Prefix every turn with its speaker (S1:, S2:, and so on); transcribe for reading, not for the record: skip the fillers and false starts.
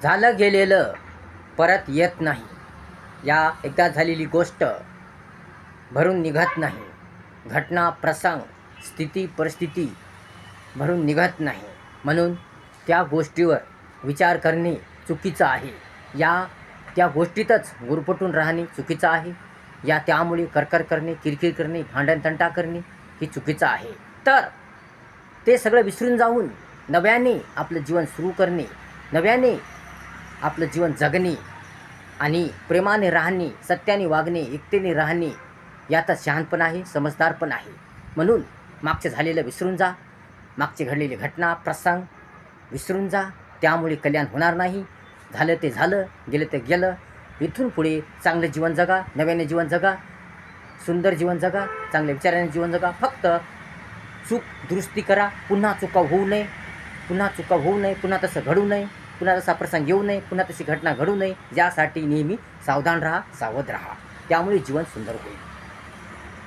S1: झालं गेलेलं परत येत नाही. या एकदा झालेली गोष्ट भरून निघत नाही. घटना, प्रसंग, स्थिती, परिस्थिती भरून निघत नाही. म्हणून त्या गोष्टीवर विचार करणे चुकीचं आहे. त्या गोष्टीतच गुरफटून राहणे चुकीचं आहे. त्यामुळे करकर करणे, किरकिर करणे, भांडणतंटा करणे हे चुकीचं आहे. तर ते सगळं विसरून जाऊन नव्याने आपलं जीवन सुरू करणे, नव्याने आपलं जीवन जगणे आणि प्रेमाने राहणे, सत्याने वागणे, एकतेने राहणे यातच शहाणपण आहे, समजदारपण आहे. म्हणून मागचे झालेलं विसरून जा. मागचे घडलेली घटना, प्रसंग विसरून जा. त्यामुळे कल्याण होणार नाही. झालं ते झालं, गेलं ते गेलं. इथून पुढे चांगलं जीवन जगा, नव्याने जीवन जगा, सुंदर जीवन जगा, चांगल्या विचाराने जीवन जगा. फक्त चूक दुरुस्ती करा. पुन्हा चुका होऊ नये, पुन्हा तसं घडू नये, पुन्हा तसा प्रसंग येऊ नये, पुन्हा तशी घटना घडू नये. यासाठी नेहमी सावधान राहा, सावध राहा. त्यामुळे जीवन सुंदर होईल.